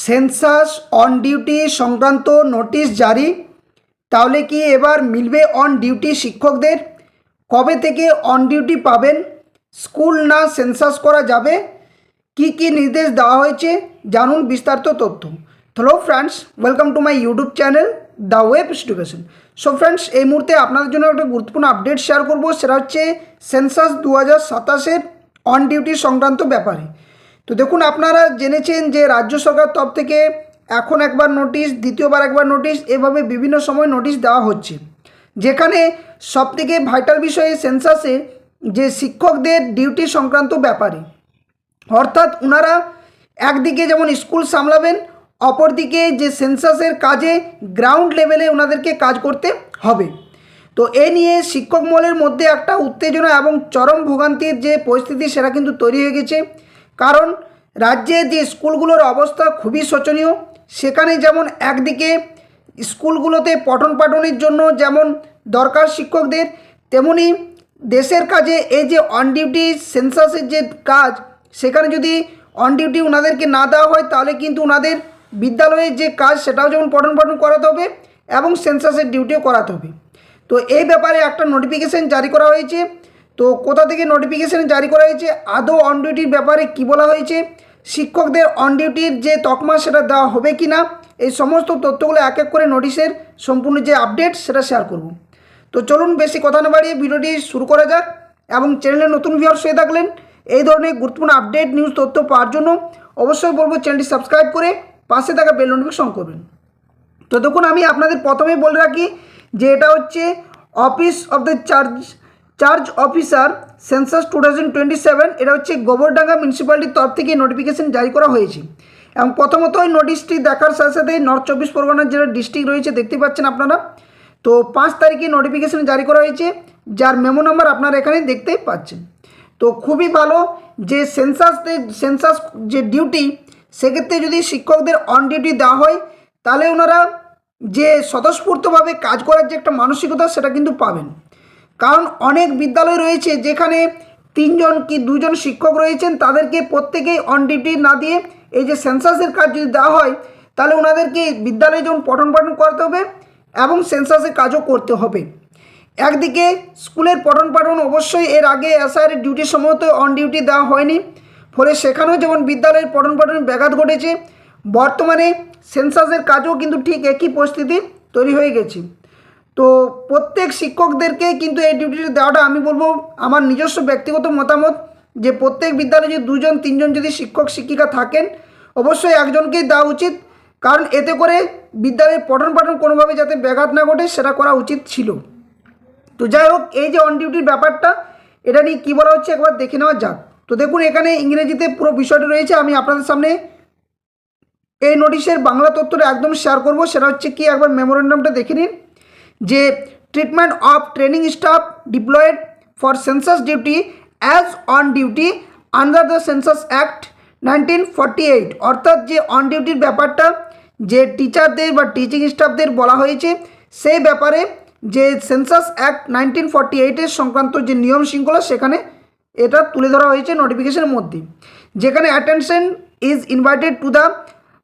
Census on duty সংক্রান্ত notice জারি। তাহলে কি এবার মিলবে অন ডিউটি শিক্ষকদের? কবে থেকে অন ডিউটি পাবেন? স্কুল না সেন্সাস করা যাবে? কি কি নির্দেশ দেওয়া হয়েছে জানুন বিস্তারিত তথ্য। Hello friends, welcome to my YouTube channel the web education. So friends, এই মুহূর্তে আপনাদের জন্য একটা গুরুত্বপূর্ণ আপডেট শেয়ার করব। সেটা হচ্ছে সেন্সাস 2027 অন ডিউটি সংক্রান্ত ব্যাপারে। তো দেখুন, আপনারা জেনেছেন যে রাজ্য সরকার তরফ থেকে এখন একবার নোটিশ, দ্বিতীয়বার একবার নোটিশ, এভাবে বিভিন্ন সময় নোটিশ দেওয়া হচ্ছে। যেখানে সবথেকে ভাইটাল বিষয় সেন্সাসে যে শিক্ষকদের ডিউটি সংক্রান্ত ব্যাপারে, অর্থাৎ ওনারা একদিকে যেমন স্কুল সামলাবেন, অপরদিকে যে সেন্সাসের কাজে গ্রাউন্ড লেভেলে ওনাদেরকে কাজ করতে হবে। তো এ নিয়ে শিক্ষক মহলের মধ্যে একটা উত্তেজনা এবং চরম ভোগান্তির যে পরিস্থিতি সেটা কিন্তু তৈরি হয়ে গেছে। কারণ রাজ্যে যে স্কুলগুলোর অবস্থা খুবই শোচনীয়। সেখানে যেমন একদিকে স্কুলগুলোতে পঠন পাঠনের জন্য যেমন দরকার শিক্ষকদের, তেমনি দেশের কাজে এই যে অন ডিউটি সেন্সাসের যে কাজ, সেখানে যদি অন ডিউটি ওনাদেরকে না দেওয়া হয় তাহলে কিন্তু ওনাদের বিদ্যালয়ের যে কাজ সেটাও যেমন পঠন পাঠন করাতে হবে এবং সেন্সাসের ডিউটিও করাতে হবে। তো এই ব্যাপারে একটা নোটিফিকেশন জারি করা হয়েছে। তো কোথা থেকে নোটিফিকেশন জারি করা হয়েছে, আদৌ অন ডিউটির ব্যাপারে কি বলা হয়েছে, শিক্ষকদের অন ডিউটির যে তকমা সেটা দেওয়া হবে কি না, এই সমস্ত তথ্যগুলো এক এক করে নোটিশের সম্পূর্ণ যে আপডেট সেটা শেয়ার করব। তো চলুন বেশি কথা না বাড়িয়ে ভিডিওটি শুরু করা যাক। এবং চ্যানেলে নতুন ভিউয়ার্স হয়ে থাকলেন এই ধরনের গুরুত্বপূর্ণ আপডেট নিউজ তথ্য পাওয়ার জন্য অবশ্যই বলবো চ্যানেলটি সাবস্ক্রাইব করে পাশে থাকা বেল নোটিফিকেশন করবেন। তো দেখুন, আমি আপনাদের প্রথমেই বলে রাখি যে এটা হচ্ছে office of the charge officer census 2027। এটা হচ্ছে গোবরডাঙ্গা মিউনিসিপ্যালিটির তরফ থেকে নোটিফিকেশন জারি করা হয়েছে। এবং প্রথমত এই নোটিশটি দেখার সাথে সাথে নর্থ 24 পরগনার যেটা ডিস্ট্রিক্ট রয়েছে দেখতে পাচ্ছেন আপনারা। তো 5 তারিখে নোটিফিকেশন জারি করা হয়েছে, যার মেমো নাম্বার আপনারা এখানে দেখতেই পাচ্ছেন। তো খুবই ভালো যে সেন্সাস যে ডিউটি, সেক্ষেত্রে যদি শিক্ষকদের অন ডিউটি দেওয়া হয় তাহলে ওনারা যে স্বতঃস্ফূর্তভাবে কাজ করার যে একটা মানসিকতা সেটা কিন্তু পাবেন। কারণ অনেক বিদ্যালয় রয়েছে যেখানে 3 জন কি 2 জন শিক্ষক রয়েছেন, তাদেরকে প্রত্যেকেই অন ডিউটি না দিয়ে এই যে সেন্সাসের কাজ যদি দেওয়া হয় তাহলে ওনাদেরকে বিদ্যালয়ে যেমন পঠন পাঠন করতে হবে এবং সেন্সাসের কাজও করতে হবে। একদিকে স্কুলের পঠন পাঠন অবশ্যই এর আগে এসআইয়ের ডিউটির সময় তো অন ডিউটি দেওয়া হয়নি, ফলে সেখানেও যেমন বিদ্যালয়ের পঠন পাঠনের ব্যাঘাত ঘটেছে, বর্তমানে সেন্সাসের কাজও কিন্তু ঠিক একই পরিস্থিতি তৈরি হয়ে গেছে। তো প্রত্যেক শিক্ষকদেরকে কিন্তু এই ডিউটিটা দেওয়াটা, আমি বলবো আমার নিজস্ব ব্যক্তিগত মতামত, যে প্রত্যেক বিদ্যালয়ে যদি 2 জন 3 জন যদি শিক্ষক শিক্ষিকা থাকেন অবশ্যই একজনকেই দেওয়া উচিত। কারণ এতে করে বিদ্যালয়ের পঠন পাঠন কোনোভাবে যাতে ব্যাঘাত না ঘটে সেটা করা উচিত ছিল। তো যাই হোক, এই যে অন ডিউটির ব্যাপারটা, এটা নিয়ে কী বলা হচ্ছে একবার দেখে নেওয়া যাক। তো দেখুন, এখানে ইংরেজিতে পুরো বিষয়টি রয়েছে, আমি আপনাদের সামনে এই নোটিশের বাংলা তথ্যটা একদম শেয়ার করব। সেটা হচ্ছে কি, একবার মেমোরেন্ডামটা দেখে নিন। যে treatment of training staff diploid for census duty as on duty under the census act 1948, অর্থাৎ যে অন ডিউটির ব্যাপারটা যে টিচারদের বা টিচিং স্টাফদের বলা হয়েছে, সেই ব্যাপারে যে সেন্সাস অ্যাক্ট 1948-এর সংক্রান্ত যে নিয়ম শৃঙ্খলা সেখানে এটা তুলে ধরা হয়েছে নোটিফিকেশনের মধ্যে। যেখানে attention is invited to the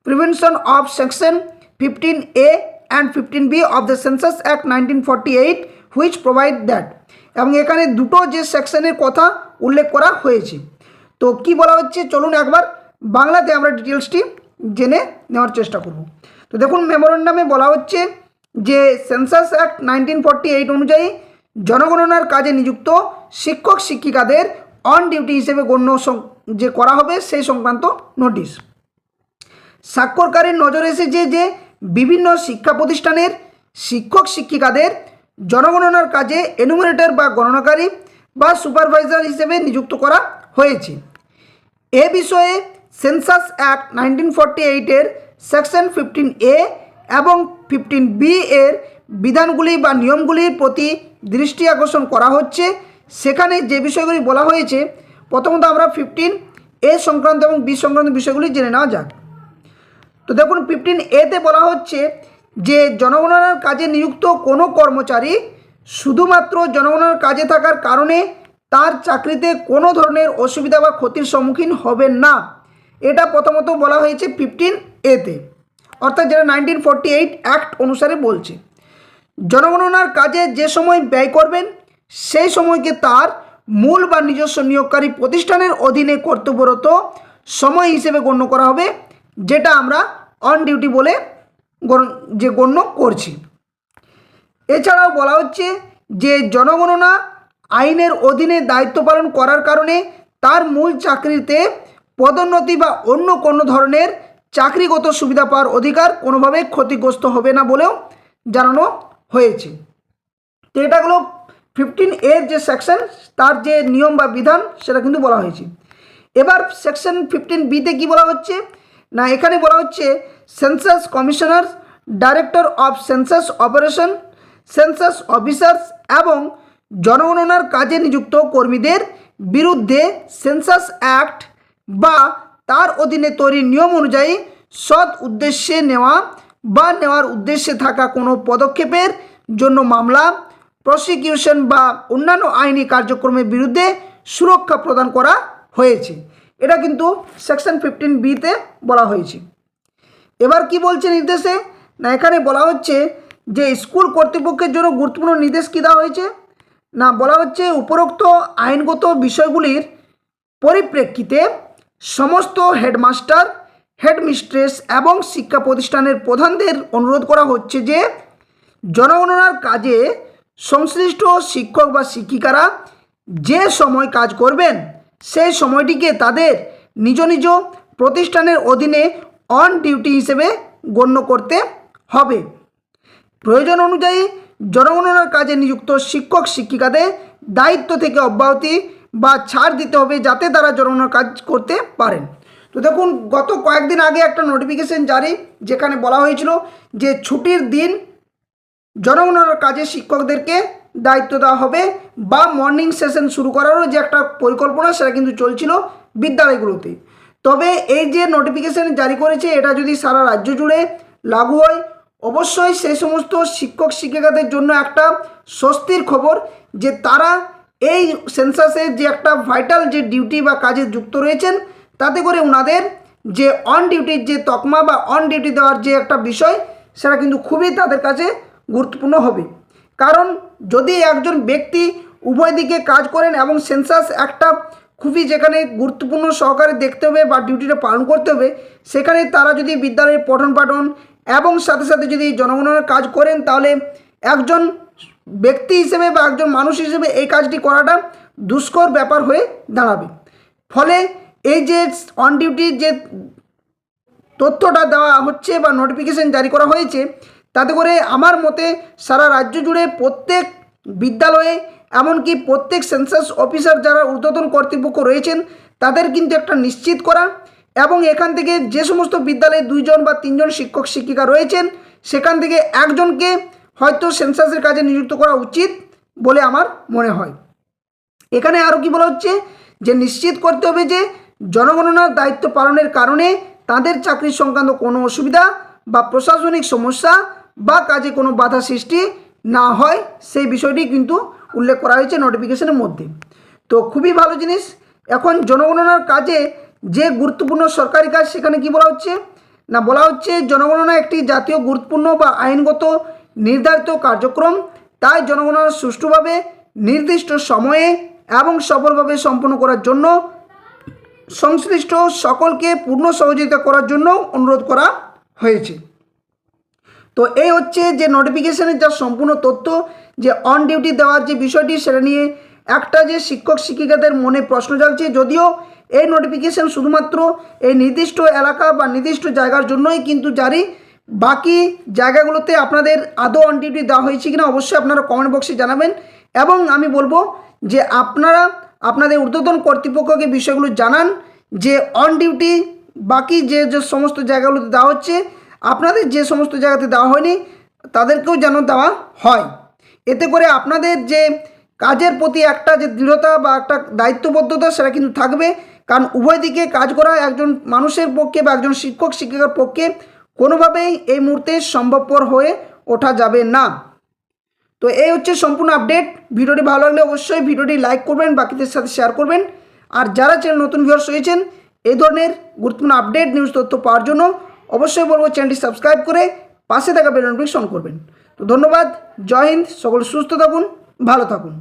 prevention of section 15A and 15B of the Census Act 1948 which provide that, এবং এখানে দুটো যে সেকশনের কথা উল্লেখ করা হয়েছে। তো কি বলা হচ্ছে চলুন একবার বাংলাতে আমরা ডিটেলসটি জেনে নেওয়ার চেষ্টা করব। তো দেখুন, মেমোরেন্ডামে বলা হচ্ছে যে সেন্সাস অ্যাক্ট 1948 অনুযায়ী জনগণনার কাজে নিযুক্ত শিক্ষক শিক্ষিকাদের অন ডিউটি হিসেবে গণ্য যে করা হবে সেই সংক্রান্ত নোটিশ। স্বাক্ষরকারীর নজরে এসেছে যে বিভিন্ন শিক্ষা প্রতিষ্ঠানের শিক্ষক শিক্ষিকাদের জনগণনার কাজে এনুমারেটর বা গণনাকারী বা সুপারভাইজার হিসেবে নিযুক্ত করা হয়েছে। এ বিষয়ে সেন্সাস অ্যাক্ট 1948-এর সেকশন 15A এবং 15B এর বিধানগুলি বা নিয়মগুলির প্রতি দৃষ্টি আকর্ষণ করা হচ্ছে। সেখানে যে বিষয়গুলি বলা হয়েছে, প্রথমত আমরা 15A সংক্রান্ত এবং B সংক্রান্ত বিষয়গুলি জেনে নেওয়া যাক। তো দেখুন, 15A-তে বলা হচ্ছে যে জনগণনার কাজে নিযুক্ত কোনো কর্মচারী শুধুমাত্র জনগণনার কাজে থাকার কারণে তার চাকরিতে কোনো ধরনের অসুবিধা বা ক্ষতির সম্মুখীন হবেন না। এটা প্রথমত বলা হয়েছে 15 এতে, অর্থাৎ যেটা 1948 অ্যাক্ট অনুসারে বলছে। জনগণনার কাজে যে সময় ব্যয় করবেন সেই সময়কে তার মূল বা নিজস্ব নিয়োগকারী প্রতিষ্ঠানের অধীনে কর্তব্যরত সময় হিসেবে গণ্য করা হবে, যেটা আমরা অন ডিউটি বলে গণ্য করছি। এছাড়াও বলা হচ্ছে যে জনগণনা আইনের অধীনে দায়িত্ব পালন করার কারণে তার মূল চাকরিতে পদোন্নতি বা অন্য কোনো ধরনের চাকরিগত সুবিধা পাওয়ার অধিকার কোনোভাবে ক্ষতিগ্রস্ত হবে না বলেও জানানো হয়েছে। তো এটা হলো 15A যে সেকশন, তার যে নিয়ম বা বিধান সেটা কিন্তু বলা হয়েছে। এবার সেকশন 15Bতে কি বলা হচ্ছে না, এখানে বলা হচ্ছে census commissioner, director of census operation, census officers এবং জনগণনার কাজে নিযুক্ত কর্মীদের বিরুদ্ধে সেন্সাস অ্যাক্ট বা তার অধীনে তৈরি নিয়ম অনুযায়ী সৎ উদ্দেশ্যে নেওয়া বা নেওয়ার উদ্দেশ্যে থাকা কোনো পদক্ষেপের জন্য মামলা, প্রসিকিউশন বা অন্যান্য আইনি কার্যক্রমের বিরুদ্ধে সুরক্ষা প্রদান করা হয়েছে। এটা কিন্তু সেকশন 15Bতে বলা হয়েছে। এবার কি বলছে নির্দেশে না, এখানে বলা হচ্ছে যে স্কুল কর্তৃপক্ষের জন্য গুরুত্বপূর্ণ নির্দেশ কী দেওয়া হয়েছে না, বলা হচ্ছে উপরোক্ত আইনগত বিষয়গুলির পরিপ্রেক্ষিতে সমস্ত হেডমাস্টার, হেডমিস্ট্রেস এবং শিক্ষা প্রতিষ্ঠানের প্রধানদের অনুরোধ করা হচ্ছে যে জনগণনার কাজে সংশ্লিষ্ট শিক্ষক বা শিক্ষিকারা যে সময় কাজ করবেন সেই সময়টিকে তাদের নিজ নিজ প্রতিষ্ঠানের অধীনে অন ডিউটি হিসেবে গণ্য করতে হবে। প্রয়োজন অনুযায়ী জনগণনার কাজে নিযুক্ত শিক্ষক শিক্ষিকাদের দায়িত্ব থেকে অব্যাহতি বা ছাড় দিতে হবে যাতে তারা জনগণনার কাজ করতে পারেন। তো দেখুন, গত কয়েকদিন আগে একটা নোটিফিকেশন জারি, যেখানে বলা হয়েছিল যে ছুটির দিন জনগণনার কাজে শিক্ষকদেরকে দায়িত্ব দেওয়া হবে বা মর্নিং সেশন শুরু করারও যে একটা পরিকল্পনা সেটা কিন্তু চলছিল বিদ্যালয়গুলোতে। তবে এই যে নোটিফিকেশন জারি করেছে এটা যদি সারা রাজ্য জুড়ে লাগু হয়, অবশ্যই সেই সমস্ত শিক্ষক শিক্ষিকাদের জন্য একটা স্বস্তির খবর যে তারা এই সেন্সাসের যে একটা ভাইটাল যে ডিউটি বা কাজে যুক্ত রয়েছেন, তাতে করে ওনাদের যে অন ডিউটির যে তকমা বা অন ডিউটি দেওয়ার যে একটা বিষয় সেটা কিন্তু খুবই তাদের কাছে গুরুত্বপূর্ণ হবে। কারণ যদি একজন ব্যক্তি উভয় দিকে কাজ করেন এবং সেন্সাস একটা খুবই যেখানে গুরুত্বপূর্ণ সহকারে দেখতে হবে বা ডিউটিটা পালন করতে হবে, সেখানে তারা যদি বিদ্যালয়ের পঠন পাঠন এবং সাথে সাথে যদি জনগণনার কাজ করেন, তাহলে একজন ব্যক্তি হিসেবে বা একজন মানুষ হিসেবে এই কাজটি করাটা দুষ্কর ব্যাপার হয়ে দাঁড়াবে। ফলে এই যে অন ডিউটির যে তথ্যটা দেওয়া হচ্ছে বা নোটিফিকেশন জারি করা হয়েছে, তাতে করে আমার মতে সারা রাজ্য জুড়ে প্রত্যেক বিদ্যালয়ে এমনকি প্রত্যেক সেন্সাস অফিসার যারা ঊর্ধ্বতন কর্তৃপক্ষ রয়েছেন তাদের কিন্তু একটা নিশ্চিত করা এবং এখান থেকে যে সমস্ত বিদ্যালয়ে 2 জন বা 3 জন শিক্ষক শিক্ষিকা রয়েছেন সেখান থেকে একজনকে হয়তো সেন্সাসের কাজে নিযুক্ত করা উচিত বলে আমার মনে হয়। এখানে আরও কি বলা হচ্ছে যে নিশ্চিত করতে হবে যে জনগণনার দায়িত্ব পালনের কারণে তাদের চাকরি সংক্রান্ত কোনো অসুবিধা বা প্রশাসনিক সমস্যা বা কাজে কোনো বাধা সৃষ্টি না হয়, সেই বিষয়টি কিন্তু উল্লেখ করা হয়েছে নোটিফিকেশনের মধ্যে। তো খুবই ভালো জিনিস। এখন জনগণনার কাজে যে গুরুত্বপূর্ণ সরকারি কাজ সেখানে কি বলা হচ্ছে না, বলা হচ্ছে জনগণনা একটি জাতীয় গুরুত্বপূর্ণ বা আইনগত নির্ধারিত কার্যক্রম, তাই জনগণনা সুষ্ঠুভাবে নির্দিষ্ট সময়ে এবং সফলভাবে সম্পন্ন করার জন্য সংশ্লিষ্ট সকলকে পূর্ণ সহযোগিতা করার জন্য অনুরোধ করা হয়েছে। তো এই হচ্ছে যে নোটিফিকেশনের যা সম্পূর্ণ তথ্য, যে অন ডিউটি দেওয়ার যে বিষয়টি সেটা নিয়ে একটা যে শিক্ষক শিক্ষিকাদের মনে প্রশ্ন জাগছে, যদিও এই নোটিফিকেশন শুধুমাত্র এই নির্দিষ্ট এলাকা বা নির্দিষ্ট জায়গার জন্যই কিন্তু জারি, বাকি জায়গাগুলোতে আপনাদের আদৌ অন ডিউটি দেওয়া হয়েছে কিনা অবশ্যই আপনারা কমেন্ট বক্সে জানাবেন এবং আমি বলবো যে আপনারা আপনাদের ঊর্ধ্বতন কর্তৃপক্ষকে বিষয়গুলো জানান যে অন ডিউটি বাকি যে যে সমস্ত জায়গাগুলোতে দেওয়া হচ্ছে, আপনাদের যে সমস্ত জায়গাতে দেওয়া হয়নি তাদেরকেও যেন দেওয়া হয়। এতে করে আপনাদের যে কাজের প্রতি একটা যে দৃঢ়তা বা একটা দায়িত্ববদ্ধতা সেটা কিন্তু থাকবে, কারণ উভয় দিকে কাজ করা একজন মানুষের পক্ষে বা একজন শিক্ষক শিক্ষিকার পক্ষে কোনোভাবেই এই মুহূর্তে সম্ভবপর হয়ে ওঠা যাবে না। তো এই হচ্ছে সম্পূর্ণ আপডেট। ভিডিওটি ভালো লাগলে অবশ্যই ভিডিওটি লাইক করবেন, বাকিদের সাথে শেয়ার করবেন। আর যারা চ্যানেল নতুন ভিউয়ার্স হয়েছেন এই ধরনের গুরুত্বপূর্ণ আপডেট নিউজ তথ্য পাওয়ার জন্য অবশ্যই বলবো চ্যানেলটি সাবস্ক্রাইব করে পাশে থাকা বেল নোটিফিকেশন অন করবেন। তো ধন্যবাদ, জয় হিন্দ, সকল সুস্থ থাকুন, ভালো থাকুন।